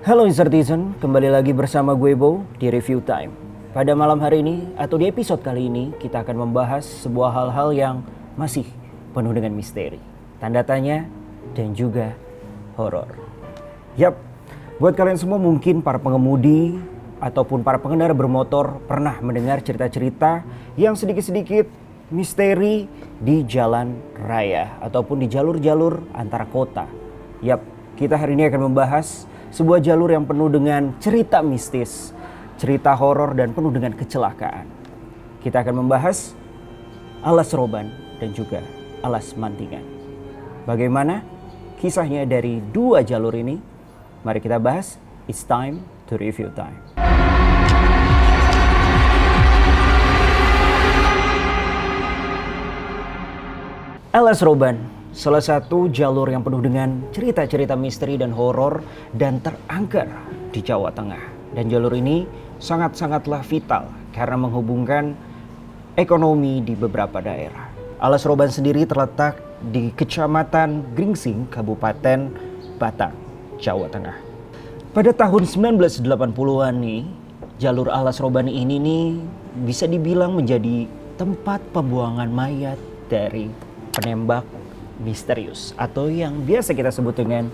Halo Insertizen, kembali lagi bersama gue Bo di Review Time. Pada malam hari ini atau di episode kali ini kita akan membahas sebuah hal-hal yang masih penuh dengan misteri, tanda tanya, dan juga horor. Yap, buat kalian semua mungkin para pengemudi ataupun para pengendara bermotor pernah mendengar cerita-cerita yang sedikit-sedikit misteri di jalan raya ataupun di jalur-jalur antara kota. Yap, kita hari ini akan membahas sebuah jalur yang penuh dengan cerita mistis, cerita horor dan penuh dengan kecelakaan. Kita akan membahas Alas Roban dan juga Alas Mantingan. Bagaimana kisahnya dari dua jalur ini? Mari kita bahas. It's time to review time. Alas Roban, salah satu jalur yang penuh dengan cerita-cerita misteri dan horor dan terangker di Jawa Tengah. Dan jalur ini sangat-sangatlah vital karena menghubungkan ekonomi di beberapa daerah. Alas Roban sendiri terletak di Kecamatan Gringsing, Kabupaten Batang, Jawa Tengah. Pada tahun 1980-an nih, jalur Alas Roban ini nih bisa dibilang menjadi tempat pembuangan mayat dari penembak misterius atau yang biasa kita sebut dengan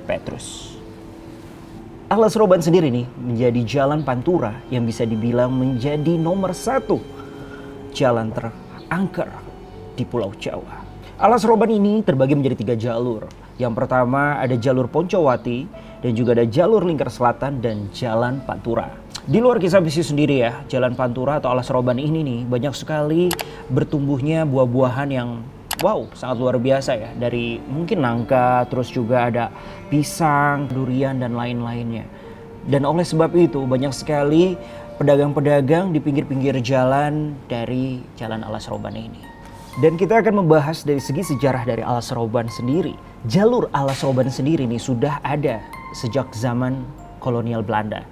Petrus. Alas Roban sendiri nih menjadi jalan pantura yang bisa dibilang menjadi nomor satu jalan terangker di Pulau Jawa. Alas Roban ini terbagi menjadi 3 jalur. Yang pertama ada jalur Poncowati dan juga ada jalur Lingkar Selatan dan jalan Pantura. Di luar kisah bisnis sendiri ya, jalan Pantura atau Alas Roban ini nih banyak sekali bertumbuhnya buah-buahan yang wow, sangat luar biasa ya. Dari mungkin nangka, terus juga ada pisang, durian, dan lain-lainnya. Dan oleh sebab itu banyak sekali pedagang-pedagang di pinggir-pinggir jalan dari jalan Alas Roban ini. Dan kita akan membahas dari segi sejarah dari Alas Roban sendiri. Jalur Alas Roban sendiri nih sudah ada sejak zaman kolonial Belanda.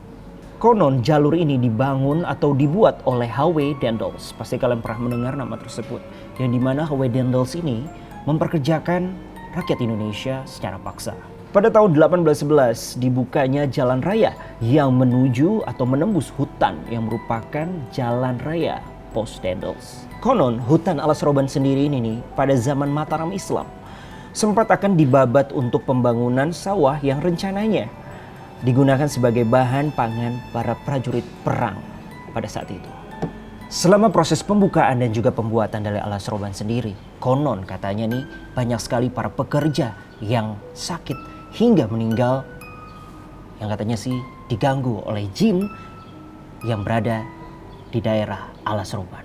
Konon jalur ini dibangun atau dibuat oleh H.W. Dendels. Pasti kalian pernah mendengar nama tersebut. Yang dimana H.W. Dendels ini memperkerjakan rakyat Indonesia secara paksa. Pada tahun 1811 dibukanya jalan raya yang menuju atau menembus hutan yang merupakan jalan raya Pos Dendels. Konon hutan Alas Roban sendiri ini nih pada zaman Mataram Islam sempat akan dibabat untuk pembangunan sawah yang rencananya digunakan sebagai bahan pangan para prajurit perang pada saat itu. Selama proses pembukaan dan juga pembuatan dari Alas Roban sendiri, konon katanya nih banyak sekali para pekerja yang sakit hingga meninggal yang katanya sih diganggu oleh jin yang berada di daerah Alas Roban.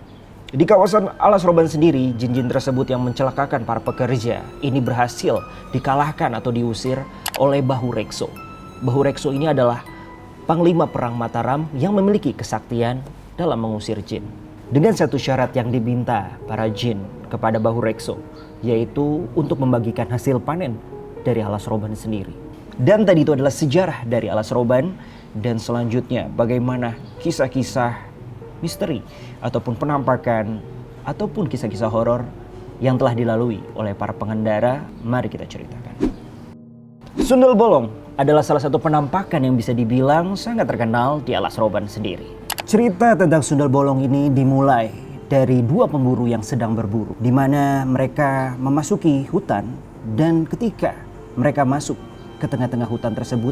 Di kawasan Alas Roban sendiri, jin-jin tersebut yang mencelakakan para pekerja ini berhasil dikalahkan atau diusir oleh Bahu Rekso. Bahu Rekso ini adalah panglima perang Mataram yang memiliki kesaktian dalam mengusir jin. Dengan satu syarat yang diminta para jin kepada Bahu Rekso, yaitu untuk membagikan hasil panen dari Alas Roban sendiri. Dan tadi itu adalah sejarah dari Alas Roban, dan selanjutnya bagaimana kisah-kisah misteri ataupun penampakan ataupun kisah-kisah horor yang telah dilalui oleh para pengendara. Mari kita ceritakan. Sundel bolong adalah salah satu penampakan yang bisa dibilang sangat terkenal di Alas Roban sendiri. Cerita tentang sundel bolong ini dimulai dari 2 pemburu yang sedang berburu, di mana mereka memasuki hutan, dan ketika mereka masuk ke tengah-tengah hutan tersebut,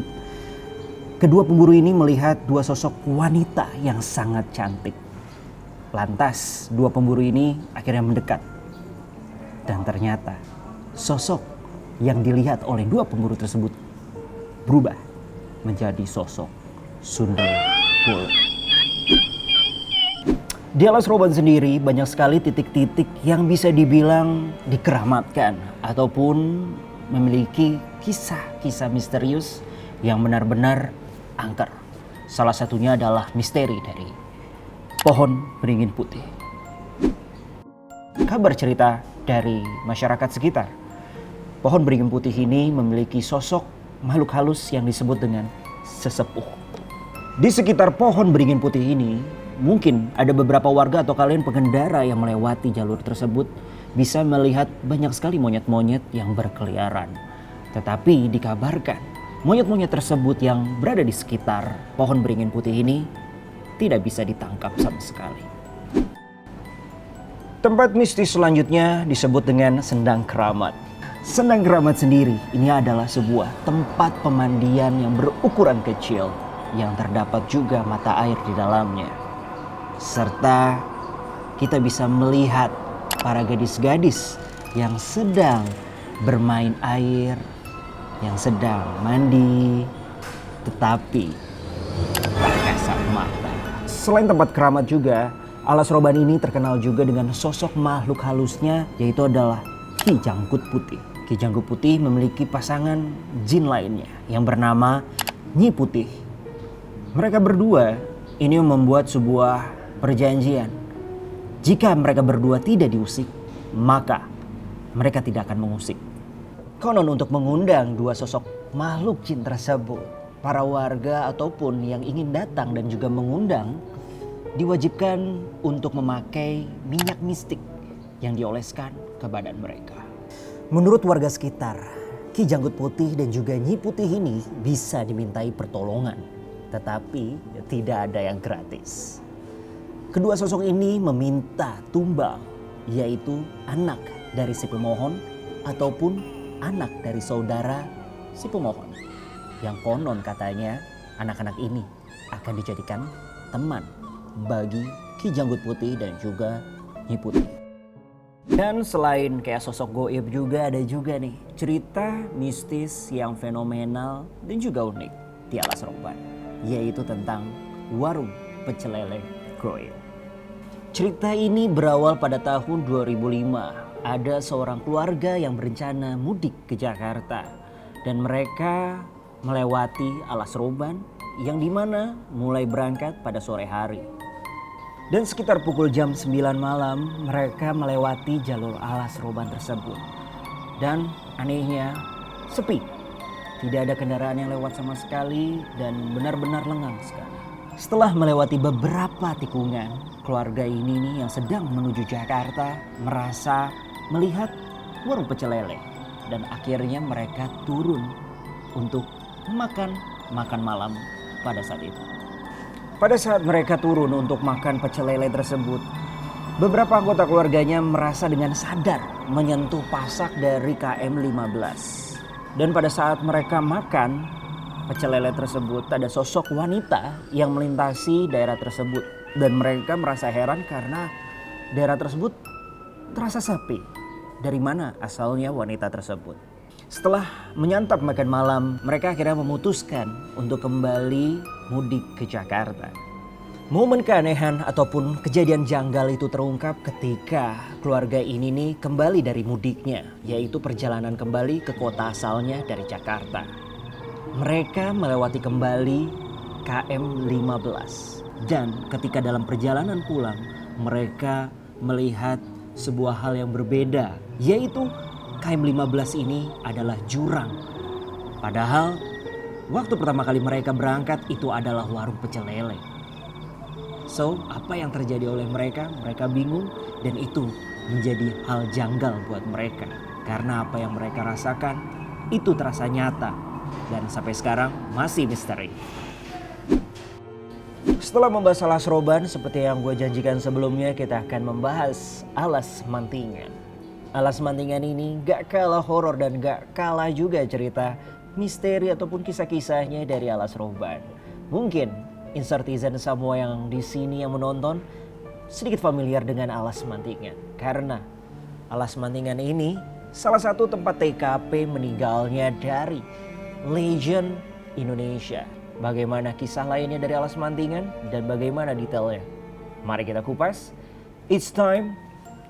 kedua pemburu ini melihat 2 sosok wanita yang sangat cantik. Lantas 2 pemburu ini akhirnya mendekat, dan ternyata sosok yang dilihat oleh 2 pemburu tersebut berubah menjadi sosok sundel bolong. Di Alas Roban sendiri banyak sekali titik-titik yang bisa dibilang dikeramatkan ataupun memiliki kisah-kisah misterius yang benar-benar angker. Salah satunya adalah misteri dari pohon beringin putih. Kabar cerita dari masyarakat sekitar, pohon beringin putih ini memiliki sosok makhluk halus yang disebut dengan sesepuh. Di sekitar pohon beringin putih ini, mungkin ada beberapa warga atau kalian pengendara yang melewati jalur tersebut bisa melihat banyak sekali monyet-monyet yang berkeliaran. Tetapi dikabarkan Monyet-monyet tersebut yang berada di sekitar pohon beringin putih ini tidak bisa ditangkap sama sekali. Tempat mistis selanjutnya disebut dengan Sendang Keramat. Sendang Keramat sendiri ini adalah sebuah tempat pemandian yang berukuran kecil yang terdapat juga mata air di dalamnya. Serta kita bisa melihat para gadis-gadis yang sedang bermain air, yang sedang mandi, tetapi tak kasat mata. Selain tempat keramat juga, Alas Roban ini terkenal juga dengan sosok makhluk halusnya, yaitu adalah Ki Janggut Putih. Ki Janggut Putih memiliki pasangan jin lainnya yang bernama Nyi Putih. Mereka berdua ini membuat sebuah perjanjian. Jika mereka berdua tidak diusik, maka mereka tidak akan mengusik. Konon untuk mengundang dua sosok makhluk jin tersebut, para warga ataupun yang ingin datang dan juga mengundang diwajibkan untuk memakai minyak mistik yang dioleskan ke badan mereka. Menurut warga sekitar, Ki Janggut Putih dan juga Nyi Putih ini bisa dimintai pertolongan, tetapi tidak ada yang gratis. Kedua sosok ini meminta tumbal, yaitu anak dari si pemohon ataupun anak dari saudara si pemohon. Yang konon katanya anak-anak ini akan dijadikan teman bagi Ki Janggut Putih dan juga Nyi Putih. Dan selain kayak sosok goib juga ada juga nih cerita mistis yang fenomenal dan juga unik di Alas Roban, yaitu tentang warung pecel lele goib. Cerita ini berawal pada tahun 2005. Ada seorang keluarga yang berencana mudik ke Jakarta dan mereka melewati Alas Roban yang dimana mulai berangkat pada sore hari. Dan sekitar pukul jam 9 malam mereka melewati jalur Alas Roban tersebut. Dan anehnya sepi. Tidak ada kendaraan yang lewat sama sekali dan benar-benar lengang sekali. Setelah melewati beberapa tikungan, keluarga ini nih yang sedang menuju Jakarta merasa melihat warung pecel lele. Dan akhirnya mereka turun untuk makan malam pada saat itu. Pada saat mereka turun untuk makan pecel lele tersebut, beberapa anggota keluarganya merasa dengan sadar menyentuh pasak dari KM 15. Dan pada saat mereka makan pecel lele tersebut, ada sosok wanita yang melintasi daerah tersebut. Dan mereka merasa heran karena daerah tersebut terasa sepi. Dari mana asalnya wanita tersebut? Setelah menyantap makan malam, mereka akhirnya memutuskan untuk kembali mudik ke Jakarta. Momen keanehan ataupun kejadian janggal itu terungkap ketika keluarga ini nih kembali dari mudiknya, yaitu perjalanan kembali ke kota asalnya dari Jakarta. Mereka melewati kembali KM 15 dan ketika dalam perjalanan pulang mereka melihat sebuah hal yang berbeda, yaitu KM 15 ini adalah jurang. Padahal waktu pertama kali mereka berangkat itu adalah warung pecel lele. So, apa yang terjadi oleh mereka? Mereka bingung dan itu menjadi hal janggal buat mereka. Karena apa yang mereka rasakan itu terasa nyata dan sampai sekarang masih misteri. Setelah membahas Alas Roban, seperti yang gue janjikan sebelumnya, kita akan membahas Alas Mantingan. Alas Mantingan ini gak kalah horor dan gak kalah juga cerita misteri ataupun kisah-kisahnya dari Alas Roban. Mungkin insertizen semua yang di sini yang menonton sedikit familiar dengan Alas Mantingan. Karena Alas Mantingan ini salah satu tempat TKP meninggalnya dari legend Indonesia. Bagaimana kisah lainnya dari Alas Mantingan dan bagaimana detailnya? Mari kita kupas. It's time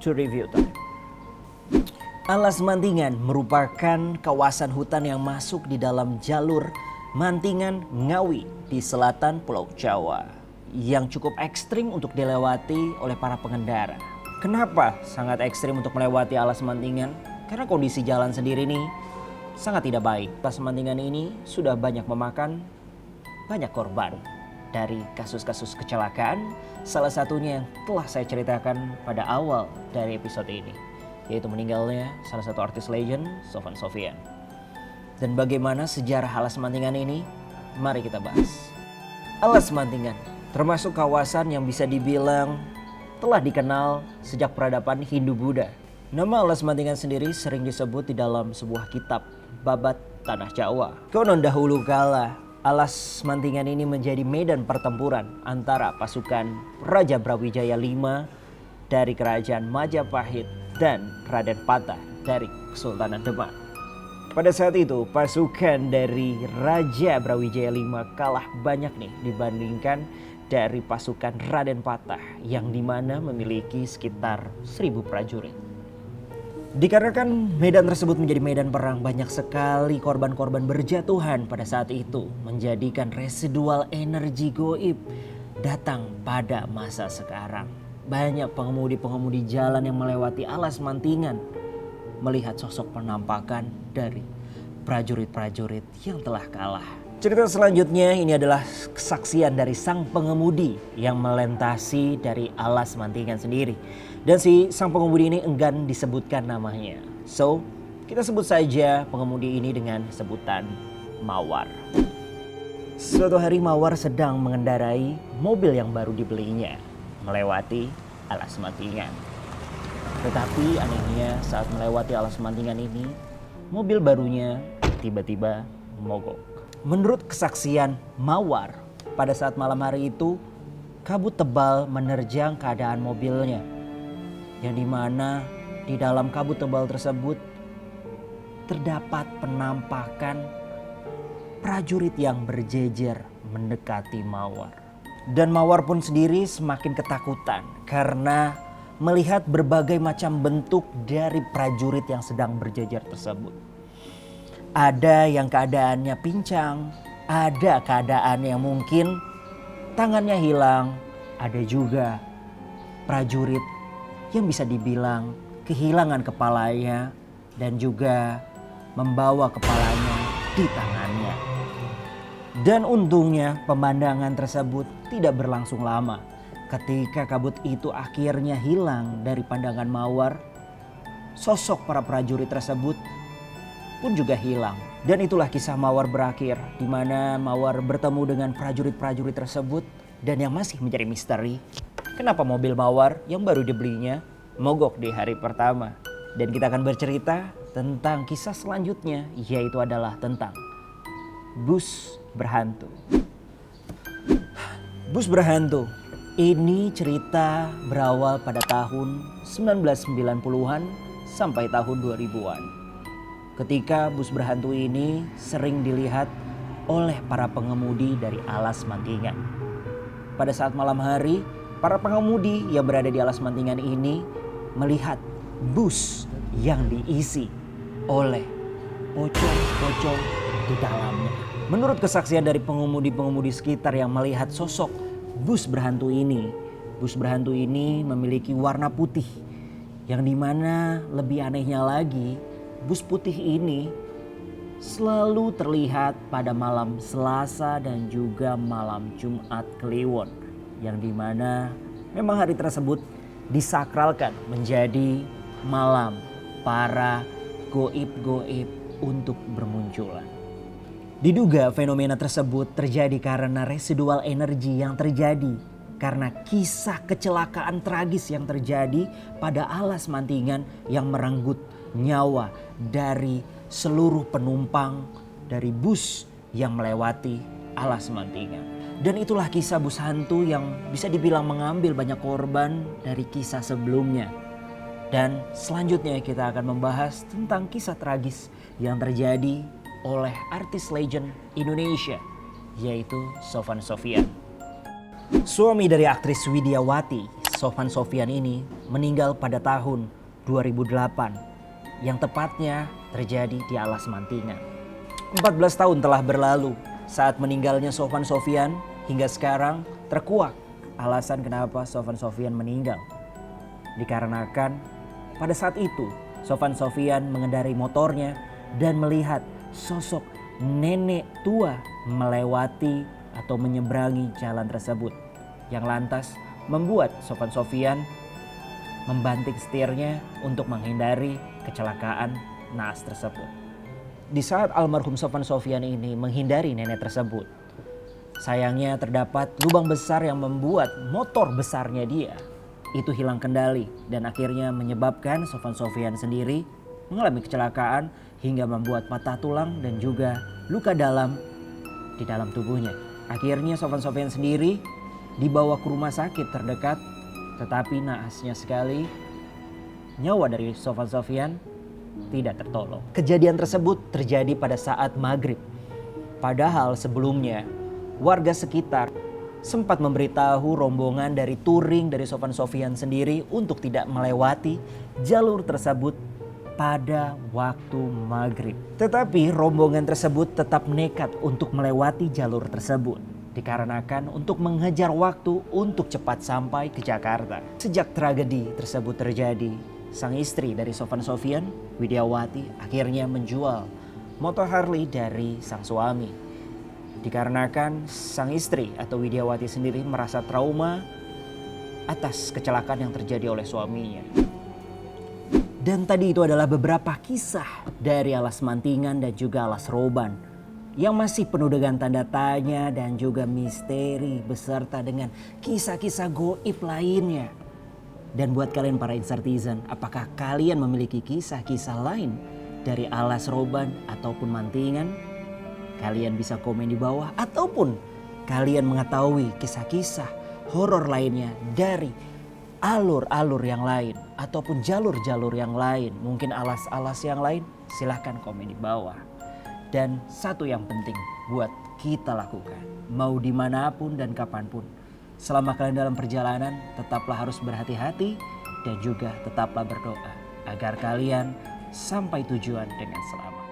to review time. Alas Mantingan merupakan kawasan hutan yang masuk di dalam jalur Mantingan Ngawi di selatan Pulau Jawa yang cukup ekstrim untuk dilewati oleh para pengendara. Kenapa sangat ekstrim untuk melewati Alas Mantingan? Karena kondisi jalan sendiri nih sangat tidak baik. Alas Mantingan ini sudah banyak memakan banyak korban dari kasus-kasus kecelakaan, salah satunya yang telah saya ceritakan pada awal dari episode ini, yaitu meninggalnya salah satu artis legend, Sofan Sophian. Dan bagaimana sejarah Alas Mantingan ini? Mari kita bahas. Alas Mantingan termasuk kawasan yang bisa dibilang telah dikenal sejak peradaban Hindu-Buddha. Nama Alas Mantingan sendiri sering disebut di dalam sebuah kitab Babat Tanah Jawa. Konon dahulu kala Alas Mantingan ini menjadi medan pertempuran antara pasukan Raja Brawijaya V dari Kerajaan Majapahit dan Raden Patah dari Kesultanan Demak. Pada saat itu pasukan dari Raja Brawijaya V kalah banyak nih dibandingkan dari pasukan Raden Patah yang dimana memiliki sekitar 1000 prajurit. Dikarenakan medan tersebut menjadi medan perang, banyak sekali korban-korban berjatuhan pada saat itu, menjadikan residual energi goib datang pada masa sekarang. Banyak pengemudi-pengemudi jalan yang melewati Alas Mantingan melihat sosok penampakan dari prajurit-prajurit yang telah kalah. Cerita selanjutnya ini adalah kesaksian dari sang pengemudi yang melintasi dari Alas Mantingan sendiri. Dan si sang pengemudi ini enggan disebutkan namanya. So, kita sebut saja pengemudi ini dengan sebutan Mawar. Suatu hari Mawar sedang mengendarai mobil yang baru dibelinya melewati Alas Mantingan. Tetapi anehnya saat melewati Alas Mantingan ini, mobil barunya tiba-tiba mogok. Menurut kesaksian Mawar, pada saat malam hari itu kabut tebal menerjang keadaan mobilnya. Yang dimana di dalam kabut tebal tersebut terdapat penampakan prajurit yang berjejer mendekati Mawar. Dan Mawar pun sendiri semakin ketakutan karena melihat berbagai macam bentuk dari prajurit yang sedang berjejer tersebut. Ada yang keadaannya pincang, ada keadaan yang mungkin tangannya hilang, ada juga prajurit yang bisa dibilang kehilangan kepalanya dan juga membawa kepalanya di tangannya. Dan untungnya pemandangan tersebut tidak berlangsung lama. Ketika kabut itu akhirnya hilang dari pandangan Mawar, sosok para prajurit tersebut pun juga hilang. Dan itulah kisah Mawar berakhir, di mana Mawar bertemu dengan prajurit-prajurit tersebut. Dan yang masih menjadi misteri, kenapa mobil Mawar yang baru dibelinya mogok di hari pertama. Dan kita akan bercerita tentang kisah selanjutnya, yaitu adalah tentang bus berhantu. Bus berhantu. Ini cerita berawal pada tahun 1990-an sampai tahun 2000-an. Ketika bus berhantu ini sering dilihat oleh para pengemudi dari Alas Mantingan. Pada saat malam hari, para pengemudi yang berada di Alas Mantingan ini melihat bus yang diisi oleh pocong-pocong di dalamnya. Menurut kesaksian dari pengemudi-pengemudi sekitar yang melihat sosok bus berhantu ini memiliki warna putih. Yang dimana lebih anehnya lagi, bus putih ini selalu terlihat pada malam Selasa dan juga malam Jumat Kliwon. Yang dimana memang hari tersebut disakralkan menjadi malam para goib-goib untuk bermunculan. Diduga fenomena tersebut terjadi karena residual energi yang terjadi karena kisah kecelakaan tragis yang terjadi pada Alas Mantingan yang merenggut nyawa dari seluruh penumpang dari bus yang melewati Alas Mantingan. Dan itulah kisah bus hantu yang bisa dibilang mengambil banyak korban dari kisah sebelumnya. Dan selanjutnya kita akan membahas tentang kisah tragis yang terjadi oleh artis legend Indonesia, yaitu Sofan Sophian. Suami dari aktris Widiawati, Sofan Sophian ini meninggal pada tahun 2008 yang tepatnya terjadi di Alas Mantingan. 14 tahun telah berlalu saat meninggalnya Sofan Sophian, hingga sekarang terkuak alasan kenapa Sofan Sophian meninggal. Dikarenakan pada saat itu Sofan Sophian mengendarai motornya dan melihat sosok nenek tua melewati atau menyeberangi jalan tersebut, yang lantas membuat Sofan Sophian membanting setirnya untuk menghindari kecelakaan naas tersebut. Di saat almarhum Sofwan Sofyan ini menghindari nenek tersebut, sayangnya terdapat lubang besar yang membuat motor besarnya dia itu hilang kendali dan akhirnya menyebabkan Sofwan Sofyan sendiri mengalami kecelakaan hingga membuat patah tulang dan juga luka dalam di dalam tubuhnya. Akhirnya Sofwan Sofyan sendiri dibawa ke rumah sakit terdekat, tetapi naasnya sekali nyawa dari Sofwan Sofyan tidak tertolong. Kejadian tersebut terjadi pada saat maghrib. Padahal sebelumnya warga sekitar sempat memberitahu rombongan dari touring dari Sofwan Sofyan sendiri untuk tidak melewati jalur tersebut pada waktu maghrib. Tetapi rombongan tersebut tetap nekat untuk melewati jalur tersebut. Dikarenakan untuk mengejar waktu untuk cepat sampai ke Jakarta. Sejak tragedi tersebut terjadi, sang istri dari Sofwan Sofyan, Widiawati, akhirnya menjual motor Harley dari sang suami. Dikarenakan sang istri atau Widiawati sendiri merasa trauma atas kecelakaan yang terjadi oleh suaminya. Dan tadi itu adalah beberapa kisah dari Alas Mantingan dan juga Alas Roban yang masih penuh dengan tanda tanya dan juga misteri beserta dengan kisah-kisah goib lainnya. Dan buat kalian para Insartisan, apakah kalian memiliki kisah-kisah lain dari Alas Roban ataupun Mantingan? Kalian bisa komen di bawah, ataupun kalian mengetahui kisah-kisah horor lainnya dari alur-alur yang lain ataupun jalur-jalur yang lain, mungkin alas-alas yang lain, silahkan komen di bawah. Dan satu yang penting buat kita lakukan, mau dimanapun dan kapanpun, selama kalian dalam perjalanan, tetaplah harus berhati-hati dan juga tetaplah berdoa agar kalian sampai tujuan dengan selamat.